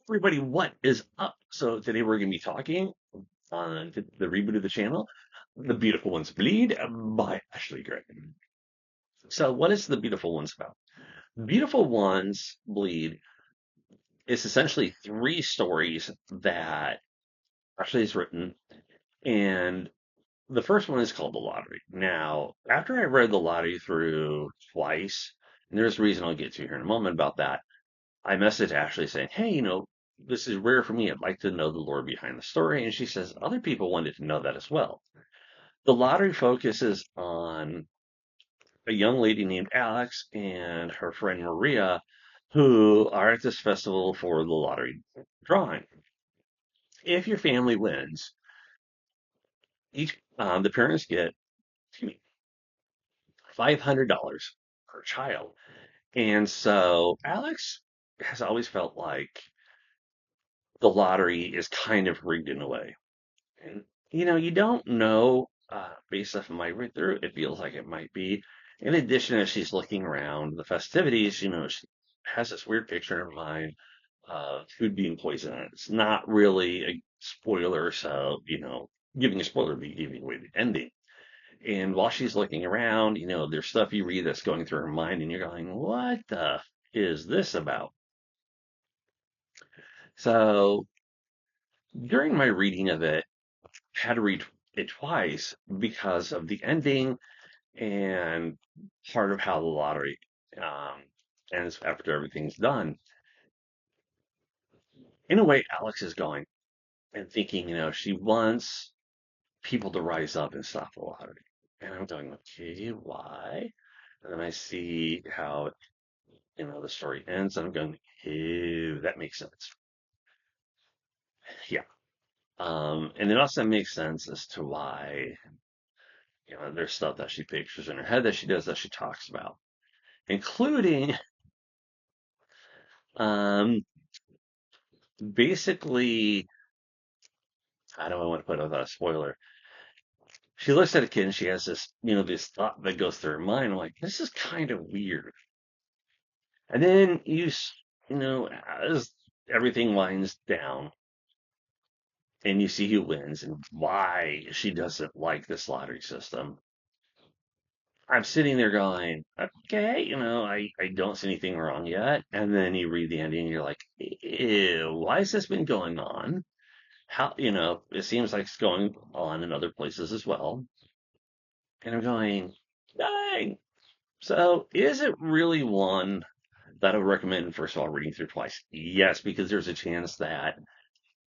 Everybody, what is up? So today we're going to be talking on the reboot of the channel, The Beautiful Ones Bleed by Ashley Gray. So what is The Beautiful Ones about? Beautiful Ones Bleed is essentially three stories that Ashley has written, and the first one is called The Lottery. Now, after I read The Lottery through twice, and there's a reason I'll get to here in a moment about that, I messaged Ashley saying, hey, this is rare for me. I'd like to know the lore behind the story. And she says other people wanted to know that as well. The lottery focuses on a young lady named Alex and her friend Maria, who are at this festival for the lottery drawing. If your family wins, each the parents get, excuse me, $500 per child. And so Alex has always felt like the lottery is kind of rigged in a way. And, you don't know, based off of my read through, it feels like it might be. In addition, as she's looking around the festivities, she has this weird picture in her mind of food being poisoned. It's not really a spoiler, so, giving a spoiler would be giving away the ending. And while she's looking around, there's stuff you read that's going through her mind, and you're going, what the is this about? So during my reading of it, I had to read it twice because of the ending and part of how the lottery um, ends after everything's done. In a way, Alex is going and thinking, she wants people to rise up and stop the lottery. And I'm going, okay, why? And then I see how, the story ends. And I'm going, ew, that makes sense. Yeah. And it also makes sense as to why, there's stuff that she pictures in her head that she does that she talks about, including um, basically, I don't want to put it without a spoiler. She looks at a kid and she has this, this thought that goes through her mind. I'm like, this is kind of weird. And then as everything winds down and you see who wins and why she doesn't like this lottery system, I'm sitting there going, okay, I don't see anything wrong yet. And then you read the ending and you're like, ew, why has this been going on? How, it seems like it's going on in other places as well. And I'm going, dang. So is it really one that I would recommend, first of all, reading through twice? Yes, because there's a chance that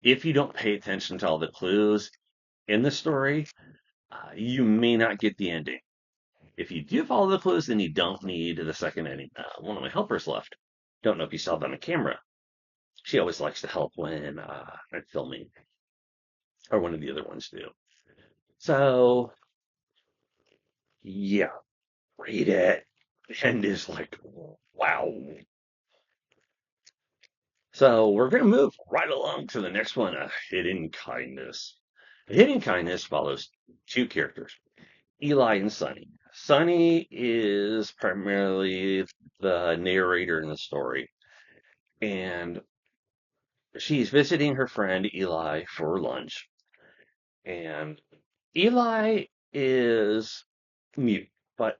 if you don't pay attention to all the clues in the story, you may not get the ending. If you do follow the clues, then you don't need the second ending. One of my helpers left. Don't know if you saw that on camera. She always likes to help when I'm filming, or one of the other ones do. So, yeah, read it. And is like, wow. So we're going to move right along to the next one, Hidden Kindness. Hidden Kindness follows two characters, Eli and Sunny. Sunny is primarily the narrator in the story, and she's visiting her friend Eli for lunch. And Eli is mute, but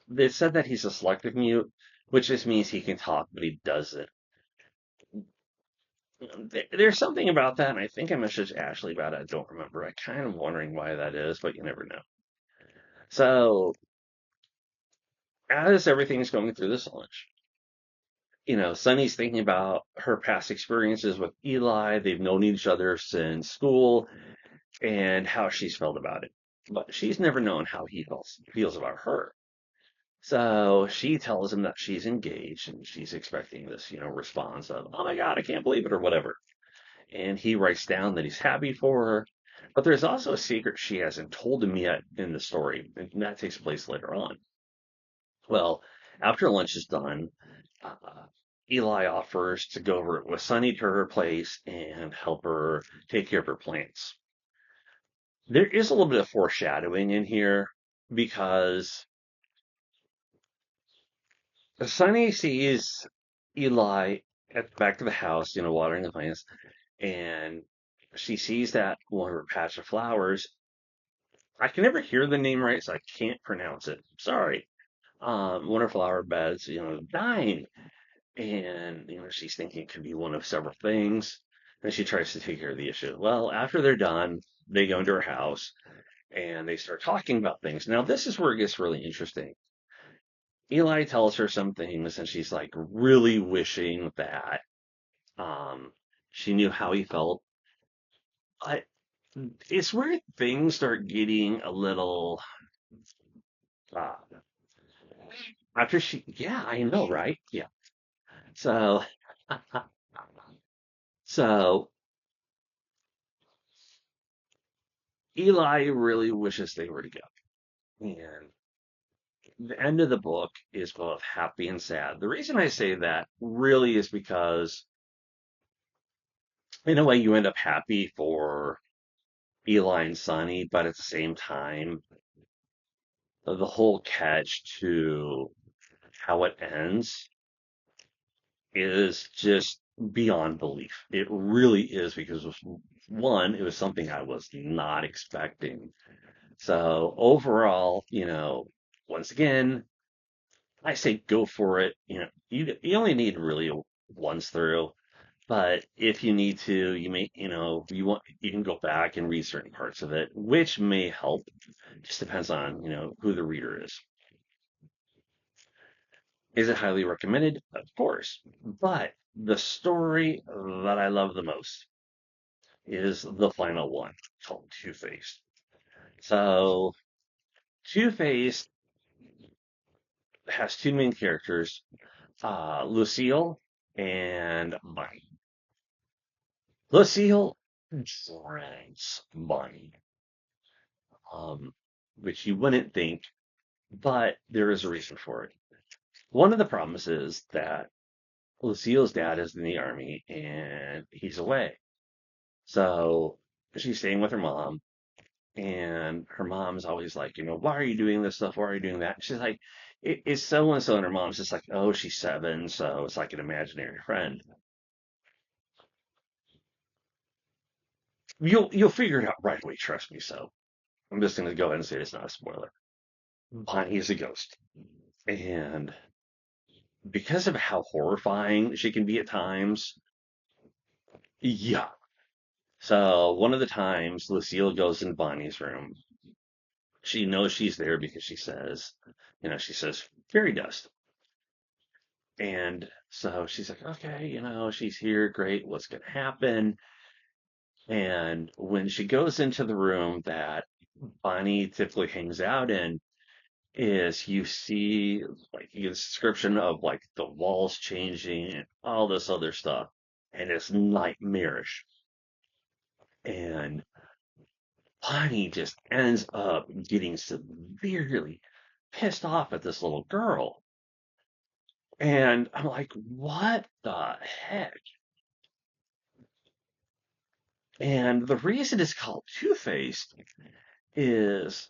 they said that he's a selective mute, which just means he can talk, but he doesn't. There's something about that, and I think I messaged Ashley about it. I don't remember. I kind of wondering why that is, but you never know. So as everything's going through this lunch, Sunny's thinking about her past experiences with Eli. They've known each other since school and how she's felt about it. But she's never known how he feels about her. So she tells him that she's engaged and she's expecting this, response of, oh my God, I can't believe it, or whatever. And he writes down that he's happy for her. But there's also a secret she hasn't told him yet in the story, and that takes place later on. Well, after lunch is done, uh, Eli offers to go over with Sunny to her place and help her take care of her plants. There is a little bit of foreshadowing in here because Sunny sees Eli gets back to the house, watering the plants, and she sees that one of her patch of flowers. I can never hear the name right, so I can't pronounce it. Sorry. One of her flower beds, dying. And, she's thinking it could be one of several things. And she tries to take care of the issue. Well, after they're done, they go into her house and they start talking about things. Now, this is where it gets really interesting. Eli tells her some things, and she's like really wishing that um, she knew how he felt. But it's where things start getting a little. Uh, After yeah, I know, right? Yeah. So, so Eli really wishes they were together. And the end of the book is both happy and sad. The reason I say that really is because, in a way, you end up happy for Eli and Sonny, but at the same time, the whole catch to how it ends is just beyond belief. It really is because one, it was something I was not expecting. So overall, once again, I say go for it. You only need really once through, but if you need to, you may, you can go back and read certain parts of it, which may help. Just depends on, who the reader is. Is it highly recommended? Of course. But the story that I love the most is the final one called Two-Faced. So Two-Faced has two main characters, Lucille and Bunny. Lucille drags Bunny, um, which you wouldn't think, but there is a reason for it. One of the problems is that Lucille's dad is in the army and he's away. So she's staying with her mom, and her mom's always like, why are you doing this stuff? Why are you doing that? She's like, it's so and so, and her mom's just like, oh, she's 7, so it's like an imaginary friend. You'll figure it out right away, trust me. So I'm just gonna go ahead and say it's not a spoiler. Bonnie is a ghost, and because of how horrifying she can be at times, yeah. So one of the times Lucille goes in Bonnie's room, she knows she's there because she says fairy dust. And so she's like, okay, she's here. Great. What's going to happen? And when she goes into the room that Bonnie typically hangs out in, is you see like a description of like the walls changing and all this other stuff. And it's nightmarish. And Bonnie just ends up getting severely pissed off at this little girl. And I'm like, what the heck? And the reason it's called Two-Faced is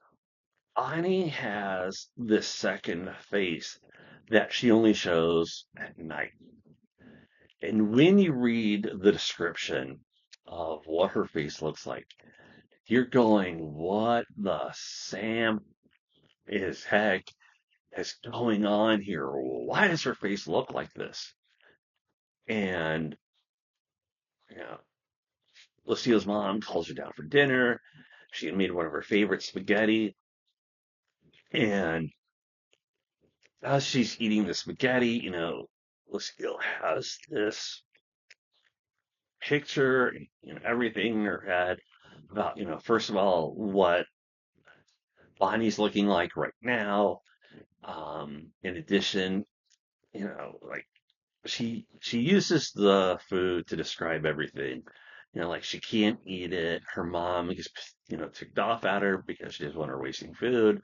Ani has this second face that she only shows at night. And when you read the description of what her face looks like, you're going, what the Sam is heck is going on here? Why does her face look like this? And, you know, Lucille's mom calls her down for dinner. She had made one of her favorite spaghetti. And as she's eating the spaghetti, Lucille has this picture, everything in her head about, first of all, what Bonnie's looking like right now. In addition, like she uses the food to describe everything. Like she can't eat it. Her mom gets, ticked off at her because she doesn't want her wasting food.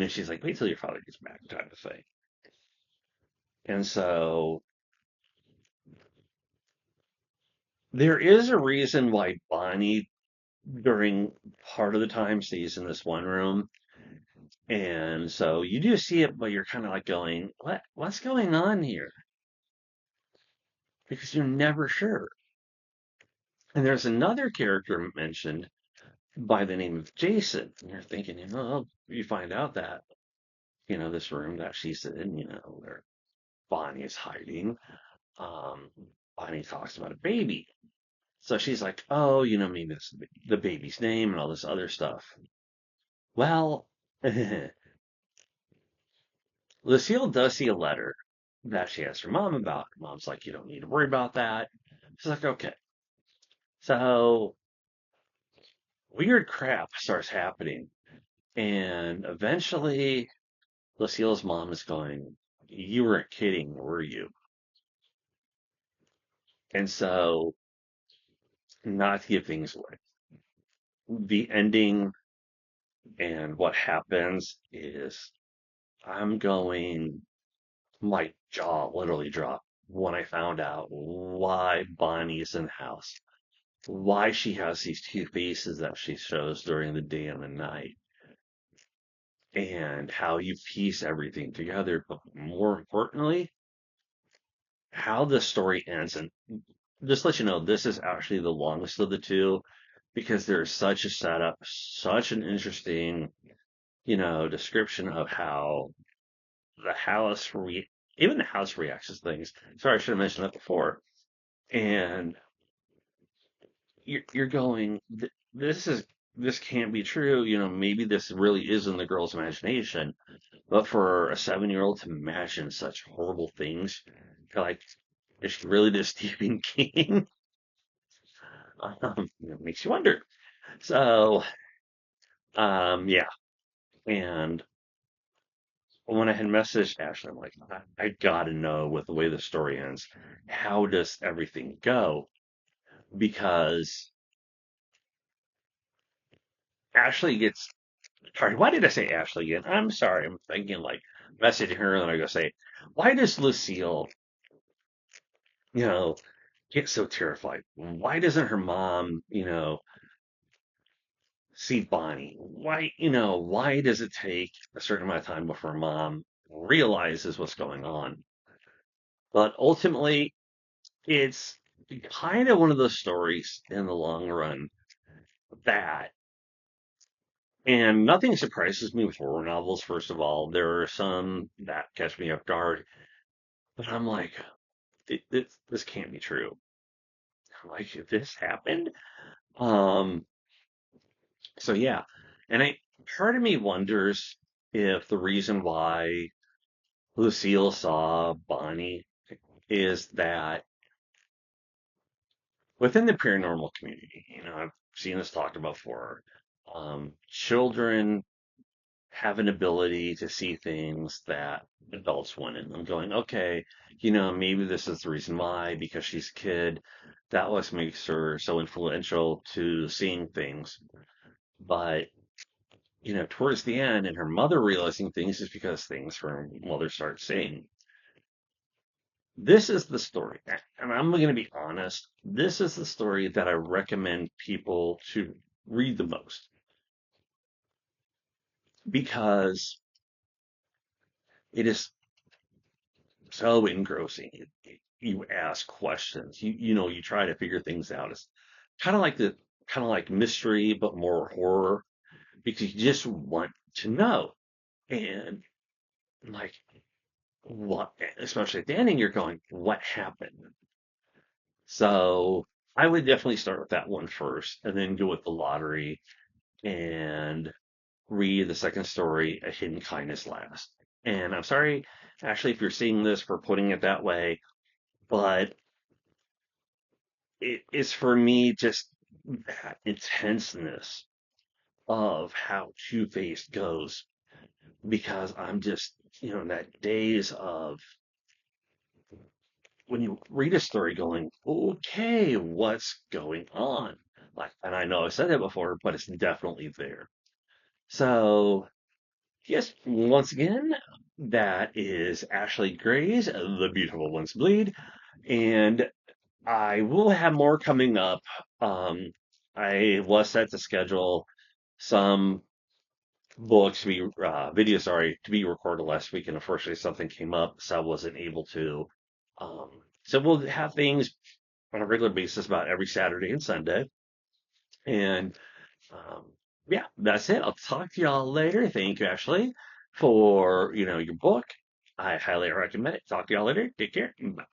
She's like, wait till your father gets back, type of thing. And so there is a reason why Bonnie, during part of the time, stays in this one room. And so you do see it, but you're kind of like going, what's going on here? because you're never sure. And there's another character mentioned by the name of Jason. And you're thinking, you find out that, this room that she's in, where Bonnie is hiding, um, Bonnie talks about a baby. So she's like, oh, maybe it's the baby's name and all this other stuff. Well, Lucille does see a letter that she asked her mom about. Her mom's like, you don't need to worry about that. She's like, okay. So weird crap starts happening. And eventually, Lucille's mom is going, you weren't kidding, were you? And so, not to give things away, the ending and what happens is I'm going, my jaw literally dropped when I found out why Bonnie's in the house, why she has these two faces that she shows during the day and the night, and how you piece everything together. But more importantly, how the story ends. And just to let you know, this is actually the longest of the two because there's such a setup, such an interesting, description of how the house even the house reacts to things. Sorry, I should have mentioned that before. And you're going, this can't be true. Maybe this really is in the girl's imagination. But for a 7-year-old to imagine such horrible things, you're like, is she really this Stephen King? Makes you wonder. So, yeah. And when I had messaged Ashley, I'm like, I gotta know with the way the story ends, how does everything go? Because Ashley gets, sorry, why did I say Ashley again? I'm sorry. I'm thinking like messaging her and then I go say, why does Lucille, you know, get so terrified? Why doesn't her mom, see Bonnie? Why does it take a certain amount of time before mom realizes what's going on? But ultimately, it's kind of one of those stories in the long run that, and nothing surprises me with horror novels, first of all. There are some that catch me off guard, but I'm like, this can't be true. I'm like, if this happened? Um, so yeah. And part of me wonders if the reason why Lucille saw Bonnie is that within the paranormal community, I've seen this talked about before. Children have an ability to see things that adults wouldn't. I'm going, okay, maybe this is the reason why, because she's a kid. That was makes her so influential to seeing things. But, towards the end, and her mother realizing things is because things her mother starts seeing. This is the story, and I'm going to be honest. This is the story that I recommend people to read the most because it is so engrossing. You ask questions. You try to figure things out. It's kind of like the kind of like mystery, but more horror because you just want to know. And like what, especially at the ending, you're going, what happened? So I would definitely start with that one first, and then go with the lottery and read the second story, A Hidden Kindness, last. And I'm sorry, actually, if you're seeing this for putting it that way, but it is for me just that intenseness of how Two Face goes because I'm just, in that days of when you read a story going, okay, what's going on? Like, and I know I've said it before, but it's definitely there. So, yes, once again, that is Ashley Gray's The Beautiful Ones Bleed. And I will have more coming up. Um, I was set to schedule some books to be videos, sorry, to be recorded last week, and unfortunately something came up, so I wasn't able to. Um, So we'll have things on a regular basis about every Saturday and Sunday. And um, yeah, that's it. I'll talk to y'all later. Thank you, Ashley, for your book. I highly recommend it. Talk to y'all later. Take care. Bye.